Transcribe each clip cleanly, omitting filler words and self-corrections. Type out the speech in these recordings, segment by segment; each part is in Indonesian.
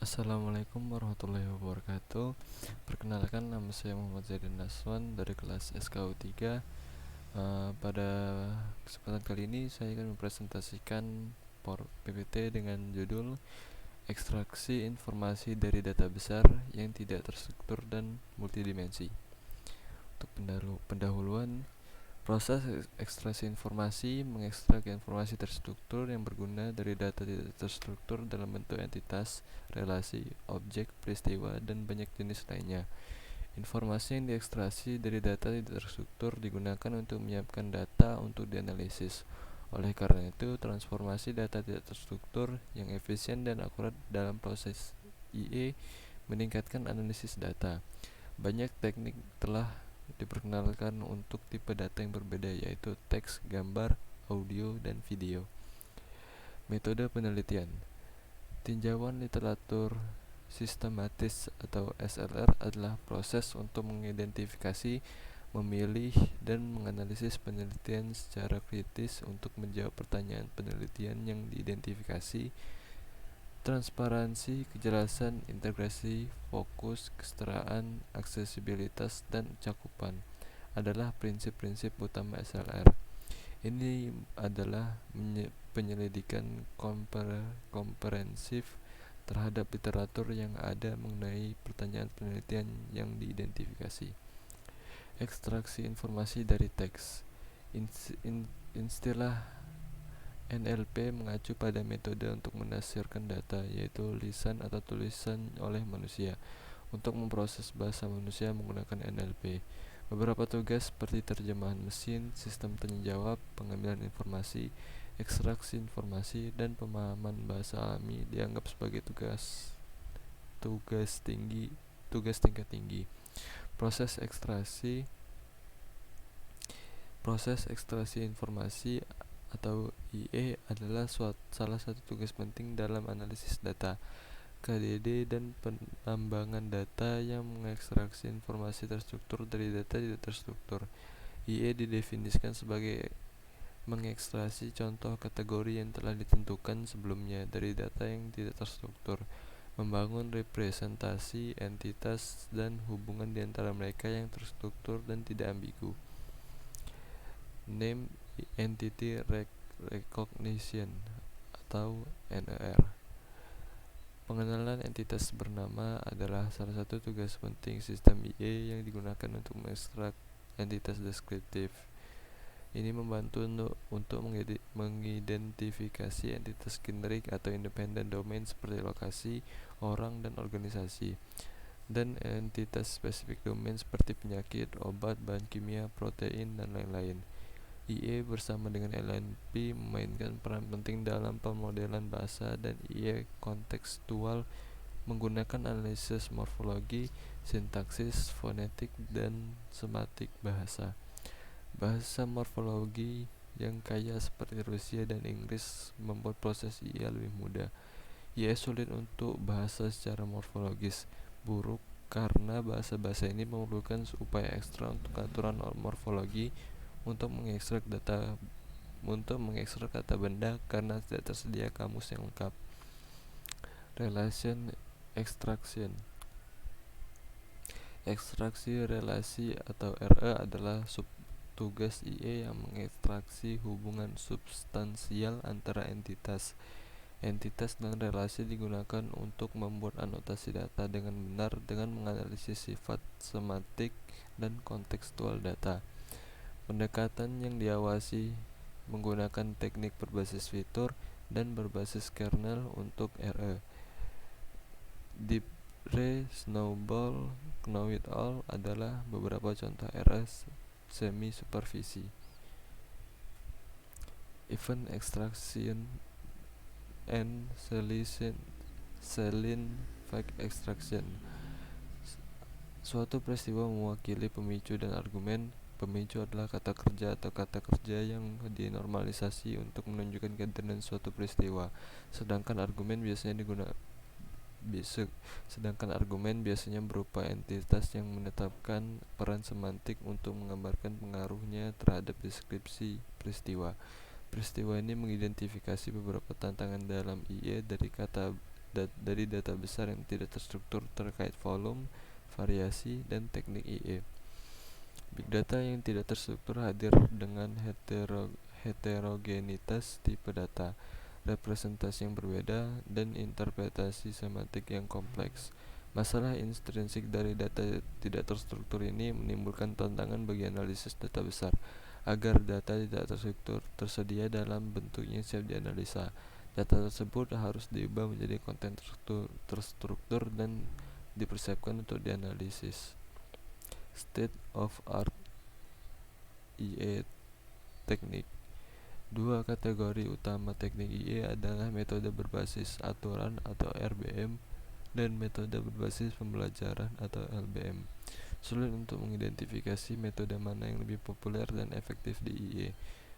Assalamualaikum warahmatullahi wabarakatuh. Perkenalkan, nama saya Muhammad Zaidan Naswan dari kelas SKU 3. Pada kesempatan kali ini saya akan mempresentasikan PPT dengan judul Ekstraksi Informasi dari Data Besar yang Tidak Terstruktur dan Multidimensi. Untuk pendahuluan, proses ekstraksi informasi mengekstrak informasi terstruktur yang berguna dari data tidak terstruktur dalam bentuk entitas, relasi, objek, peristiwa, dan banyak jenis lainnya. Informasi yang diekstraksi dari data tidak terstruktur digunakan untuk menyiapkan data untuk dianalisis. Oleh karena itu, transformasi data tidak terstruktur yang efisien dan akurat dalam proses IE meningkatkan analisis data. Banyak teknik telah diperkenalkan untuk tipe data yang berbeda, yaitu teks, gambar, audio, dan video. Metode penelitian. Tinjauan literatur sistematis atau SLR adalah proses untuk mengidentifikasi, memilih, dan menganalisis penelitian secara kritis untuk menjawab pertanyaan penelitian yang diidentifikasi. Transparansi, kejelasan, integrasi, fokus, kesetaraan, aksesibilitas, dan cakupan adalah prinsip-prinsip utama SLR. Ini adalah penyelidikan komprehensif terhadap literatur yang ada mengenai pertanyaan penelitian yang diidentifikasi. Ekstraksi informasi dari teks. Istilah NLP mengacu pada metode untuk menafsirkan data, yaitu lisan atau tulisan oleh manusia. Untuk memproses bahasa manusia menggunakan NLP, beberapa tugas seperti terjemahan mesin, sistem tanya-jawab, pengambilan informasi, ekstraksi informasi, dan pemahaman bahasa alami dianggap sebagai tugas tingkat tinggi. Proses ekstraksi informasi atau IE adalah salah satu tugas penting dalam analisis data, KDD, dan penambangan data yang mengekstraksi informasi terstruktur dari data tidak terstruktur. IE didefinisikan sebagai mengekstraksi contoh kategori yang telah ditentukan sebelumnya dari data yang tidak terstruktur, membangun representasi entitas dan hubungan di antara mereka yang terstruktur dan tidak ambigu. Name Entity Recognition atau NER. Pengenalan entitas bernama adalah salah satu tugas penting sistem IE yang digunakan untuk mengekstrak entitas deskriptif. Ini membantu untuk mengidentifikasi entitas generik atau independen domain seperti lokasi, orang, dan organisasi, dan entitas spesifik domain seperti penyakit, obat, bahan kimia, protein, dan lain-lain. IE bersama dengan LNP memainkan peran penting dalam pemodelan bahasa dan IE kontekstual menggunakan analisis morfologi, sintaksis, fonetik, dan semantik bahasa. Bahasa morfologi yang kaya seperti Rusia dan Inggris membuat proses IE lebih mudah. IE sulit untuk bahasa secara morfologis buruk karena bahasa-bahasa ini memerlukan upaya ekstra untuk aturan morfologi untuk mengekstrak kata benda karena tidak tersedia kamus yang lengkap. Relation Extraction. Ekstraksi relasi atau RE adalah tugas IE yang mengekstraksi hubungan substansial antara entitas. Entitas dan relasi digunakan untuk membuat anotasi data dengan benar dengan menganalisis sifat semantik dan kontekstual data. Pendekatan yang diawasi menggunakan teknik berbasis fitur dan berbasis kernel untuk RE. Deep-Ray, Snowball, Know-It-All adalah beberapa contoh RE semi-supervisi. Event Extraction and Selin Fact Extraction. Suatu peristiwa mewakili pemicu dan argumen. Pemicu adalah kata kerja atau kata kerja yang dinormalisasi untuk menunjukkan kehadiran suatu peristiwa, sedangkan argumen biasanya berupa entitas yang menetapkan peran semantik untuk menggambarkan pengaruhnya terhadap deskripsi peristiwa. Peristiwa ini mengidentifikasi beberapa tantangan dalam IE dari data besar yang tidak terstruktur terkait volume, variasi, dan teknik IE. Big data yang tidak terstruktur hadir dengan heterogenitas tipe data, representasi yang berbeda, dan interpretasi semantik yang kompleks. Masalah intrinsik dari data tidak terstruktur ini menimbulkan tantangan bagi analisis data besar, agar data tidak terstruktur tersedia dalam bentuk yang siap dianalisa. Data tersebut harus diubah menjadi konten terstruktur dan dipersiapkan untuk dianalisis. State of art IE teknik. Dua kategori utama teknik IE adalah metode berbasis aturan atau RBM dan metode berbasis pembelajaran atau LBM. Sulit untuk mengidentifikasi metode mana yang lebih populer dan efektif di IE.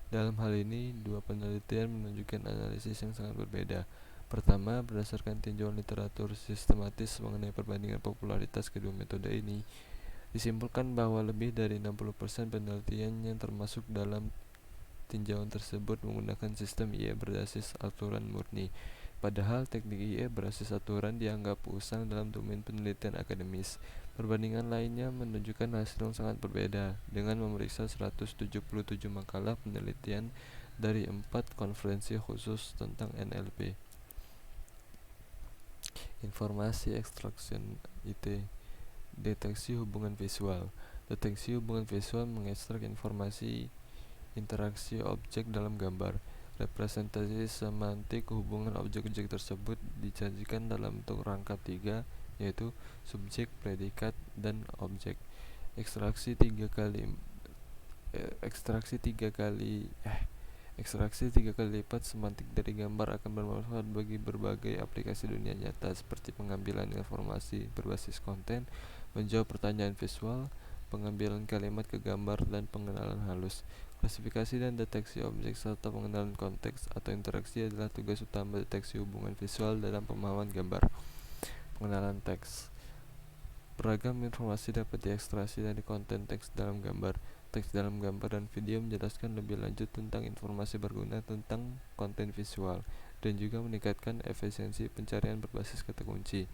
Dalam hal ini, dua penelitian menunjukkan analisis yang sangat berbeda. Pertama, berdasarkan tinjauan literatur sistematis mengenai perbandingan popularitas kedua metode ini, disimpulkan bahwa lebih dari 60% penelitian yang termasuk dalam tinjauan tersebut menggunakan sistem IE berbasis aturan murni. Padahal teknik IE berbasis aturan dianggap usang dalam domain penelitian akademis. Perbandingan lainnya menunjukkan hasil yang sangat berbeda dengan memeriksa 177 makalah penelitian dari 4 konferensi khusus tentang NLP. Informasi extraction IT. Deteksi hubungan visual. Deteksi hubungan visual mengekstrak informasi interaksi objek dalam gambar. Representasi semantik hubungan objek-objek tersebut dijanjikan dalam bentuk rangkap 3, yaitu subjek, predikat, dan objek. Ekstraksi tiga kali lipat semantik dari gambar akan bermanfaat bagi berbagai aplikasi dunia nyata, seperti pengambilan informasi berbasis konten, menjawab pertanyaan visual, pengambilan kalimat ke gambar, dan pengenalan halus. Klasifikasi dan deteksi objek serta pengenalan konteks atau interaksi adalah tugas utama deteksi hubungan visual dalam pemahaman gambar. Pengenalan teks. Beragam informasi dapat diekstraksi dari konten teks dalam gambar. Teks dalam gambar dan video menjelaskan lebih lanjut tentang informasi berguna tentang konten visual dan juga meningkatkan efisiensi pencarian berbasis kata kunci,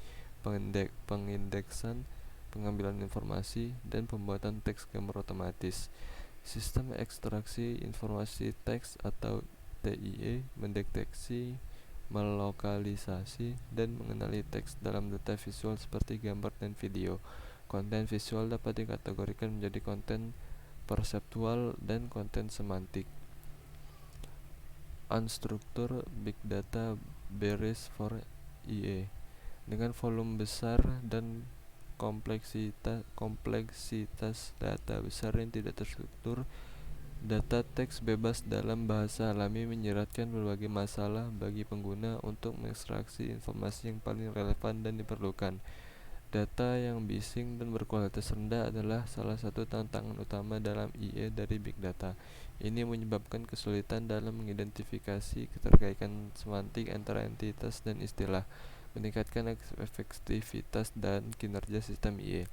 pengindeksan, pengambilan informasi, dan pembuatan teks gambar otomatis. Sistem ekstraksi informasi teks atau TIE mendeteksi, melokalisasi, dan mengenali teks dalam data visual seperti gambar dan video. Konten visual dapat dikategorikan menjadi konten perseptual dan konten semantik. Unstructured Big Data Barriers for IE. Dengan volume besar dan kompleksitas data besar yang tidak terstruktur, data teks bebas dalam bahasa alami menyeratkan berbagai masalah bagi pengguna untuk mengekstraksi informasi yang paling relevan dan diperlukan. Data yang bising dan berkualitas rendah adalah salah satu tantangan utama dalam IE dari Big Data. Ini menyebabkan kesulitan dalam mengidentifikasi keterkaitan semantik antara entitas dan istilah, meningkatkan efektivitas dan kinerja sistem IE.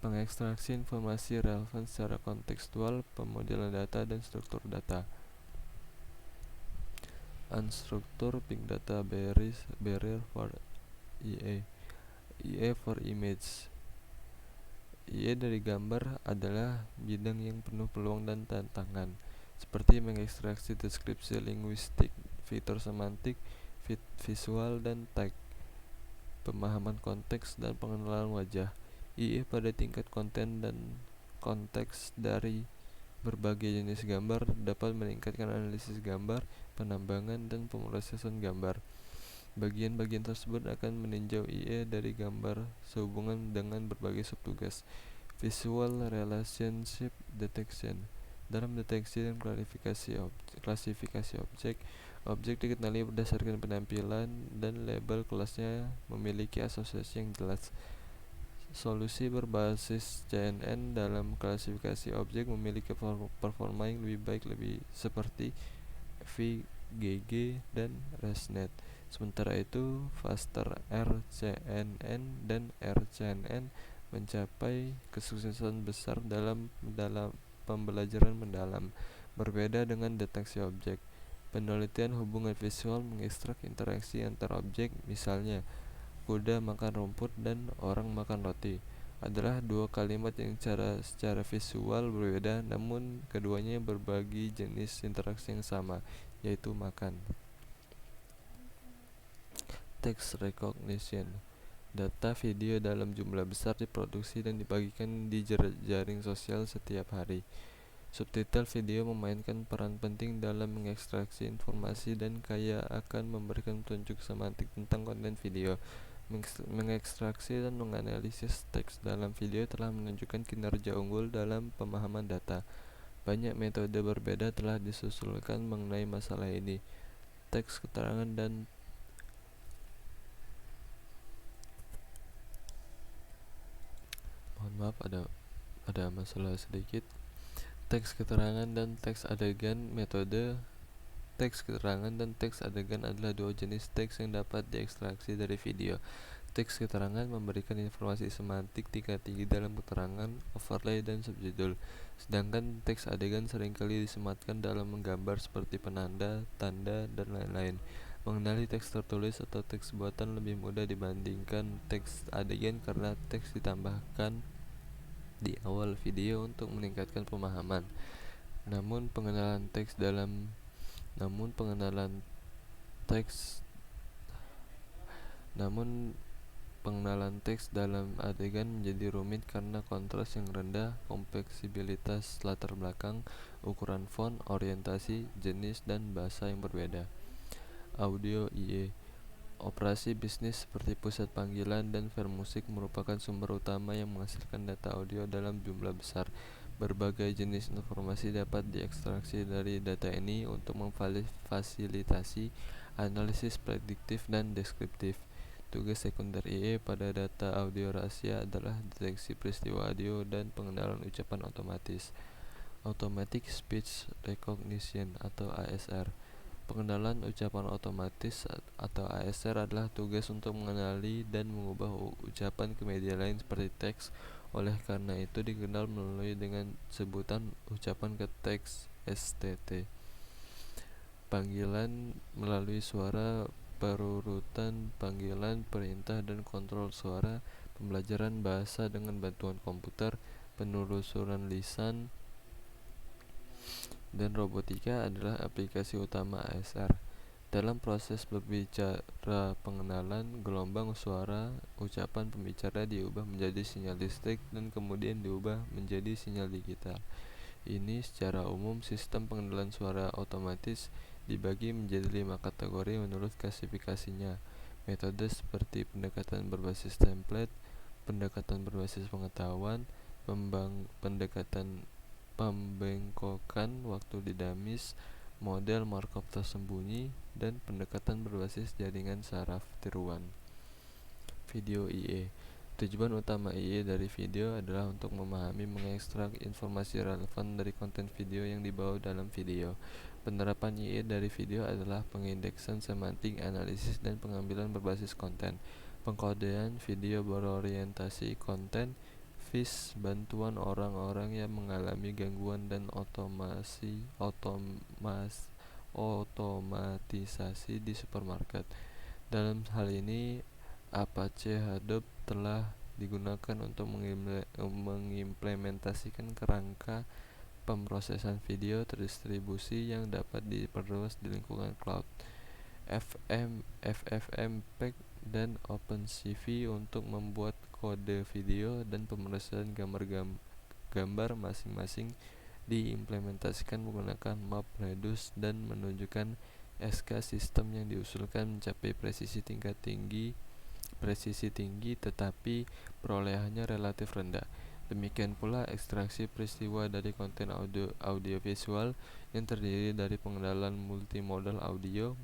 Mengekstraksi informasi relevan secara kontekstual, pemodelan data, dan struktur data. Unstructured Big Data Barrier for IE. IE for Image. IE dari gambar adalah bidang yang penuh peluang dan tantangan, seperti mengekstraksi deskripsi linguistik, fitur semantik, visual, dan tag, pemahaman konteks, dan pengenalan wajah. IE pada tingkat konten dan konteks dari berbagai jenis gambar dapat meningkatkan analisis gambar, penambangan, dan pemrosesan gambar. Bagian-bagian tersebut akan meninjau IE dari gambar sehubungan dengan berbagai subtugas. Visual Relationship Detection. Dalam deteksi dan klasifikasi objek, objek dikenali berdasarkan penampilan dan label kelasnya memiliki asosiasi yang jelas. Solusi berbasis CNN dalam klasifikasi objek memiliki performa yang lebih baik seperti VGG dan ResNet. Sementara itu, Faster RCNN dan RCNN mencapai kesuksesan besar dalam pembelajaran mendalam. Berbeda dengan deteksi objek, Penelitian hubungan visual mengekstrak interaksi antar objek, misalnya kuda makan rumput dan orang makan roti, adalah dua kalimat yang secara visual berbeda, namun keduanya berbagi jenis interaksi yang sama, yaitu makan. Text recognition. Data video dalam jumlah besar diproduksi dan dibagikan di jaring sosial setiap hari. Subtitle video memainkan peran penting dalam mengekstraksi informasi dan kaya akan memberikan petunjuk semantik tentang konten video. Mengekstraksi dan menganalisis teks dalam video telah menunjukkan kinerja unggul dalam pemahaman data. Banyak metode berbeda telah disusulkan mengenai masalah ini. Teks keterangan dan ada masalah sedikit. Teks keterangan dan teks adegan. Metode teks keterangan dan teks adegan adalah dua jenis teks yang dapat diekstraksi dari video. Teks keterangan memberikan informasi semantik tingkat tinggi dalam keterangan, overlay, dan subjudul. Sedangkan teks adegan seringkali disematkan dalam menggambar seperti penanda, tanda, dan lain-lain. Mengenali teks tertulis atau teks buatan lebih mudah dibandingkan teks adegan karena teks ditambahkan di awal video untuk meningkatkan pemahaman. Namun pengenalan teks dalam adegan menjadi rumit karena kontras yang rendah, kompleksibilitas latar belakang, ukuran font, orientasi, jenis, dan bahasa yang berbeda. Audio IE. Operasi bisnis seperti pusat panggilan dan file musik merupakan sumber utama yang menghasilkan data audio dalam jumlah besar. Berbagai jenis informasi dapat diekstraksi dari data ini untuk memfasilitasi analisis prediktif dan deskriptif. Tugas sekunder IE pada data audio rahasia adalah deteksi peristiwa audio dan pengenalan ucapan otomatis. Automatic Speech Recognition atau ASR. Pengenalan ucapan otomatis atau ASR adalah tugas untuk mengenali dan mengubah ucapan ke media lain seperti teks. Oleh karena itu dikenal melalui dengan sebutan ucapan ke teks STT. Panggilan melalui suara, perurutan panggilan, perintah dan kontrol suara, pembelajaran bahasa dengan bantuan komputer, penelusuran lisan, dan robotika adalah aplikasi utama ASR. Dalam proses berbicara pengenalan, gelombang suara ucapan pembicara diubah menjadi sinyal listrik dan kemudian diubah menjadi sinyal digital. Ini secara umum sistem pengenalan suara otomatis dibagi menjadi 5 kategori menurut klasifikasinya. Metode seperti pendekatan berbasis template, pendekatan berbasis pengetahuan, pendekatan pembengkokan waktu dinamis, model Markov tersembunyi, dan pendekatan berbasis jaringan saraf tiruan. Video IE. Tujuan utama IE dari video adalah untuk memahami mengekstrak informasi relevan dari konten video yang dibawa dalam video. Penerapan IE dari video adalah pengindeksan semantik, analisis, dan pengambilan berbasis konten. Pengkodean video berorientasi konten, FIS, bantuan orang-orang yang mengalami gangguan dan otomatisasi di supermarket. Dalam hal ini, Apache Hadoop telah digunakan untuk mengimplementasikan kerangka pemrosesan video terdistribusi yang dapat diperluas di lingkungan cloud. FFmpeg dan OpenCV untuk membuat kode video dan pemrosesan gambar masing-masing diimplementasikan menggunakan map reduce dan menunjukkan SK sistem yang diusulkan mencapai presisi tinggi tetapi perolehannya relatif rendah. Demikian pula ekstraksi peristiwa dari konten audio visual yang terdiri dari pengenalan multimodal audio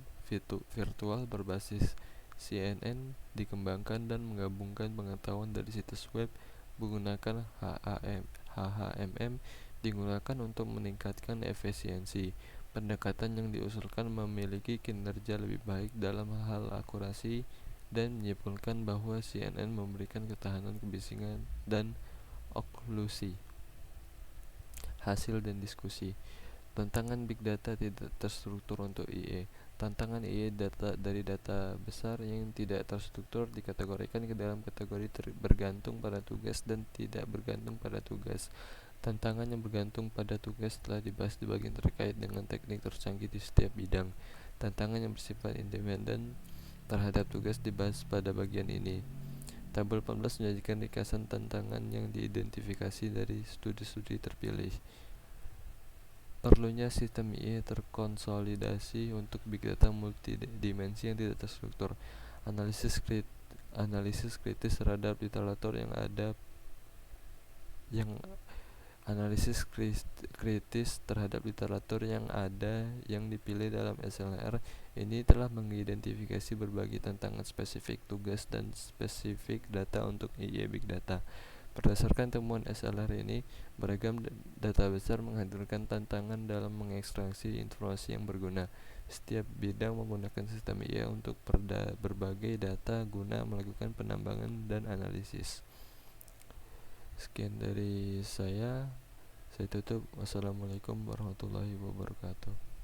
virtual berbasis CNN dikembangkan dan menggabungkan pengetahuan dari situs web menggunakan HHMM digunakan untuk meningkatkan efisiensi. Pendekatan yang diusulkan memiliki kinerja lebih baik dalam hal akurasi dan menyimpulkan bahwa CNN memberikan ketahanan kebisingan dan oklusi. Hasil dan diskusi. Tantangan big data tidak terstruktur untuk IE. Tantangan IE dari data besar yang tidak terstruktur dikategorikan ke dalam kategori bergantung pada tugas dan tidak bergantung pada tugas. Tantangan yang bergantung pada tugas telah dibahas di bagian terkait dengan teknik tercanggih di setiap bidang. Tantangan yang bersifat independen terhadap tugas dibahas pada bagian ini. Tabel 14 menyajikan ringkasan tantangan yang diidentifikasi dari studi-studi terpilih. Perlunya sistem IE terkonsolidasi untuk big data multidimensi yang tidak terstruktur. Analisis kritis terhadap literatur yang ada yang Analisis kritis terhadap literatur yang dipilih dalam SLR ini telah mengidentifikasi berbagai tantangan spesifik tugas dan spesifik data untuk IE Big Data. Berdasarkan temuan SLR ini, beragam data besar menghadirkan tantangan dalam mengekstraksi informasi yang berguna. Setiap bidang menggunakan sistem IE untuk berbagai data guna melakukan penambangan dan analisis. Sekian dari saya tutup. Wassalamualaikum warahmatullahi wabarakatuh.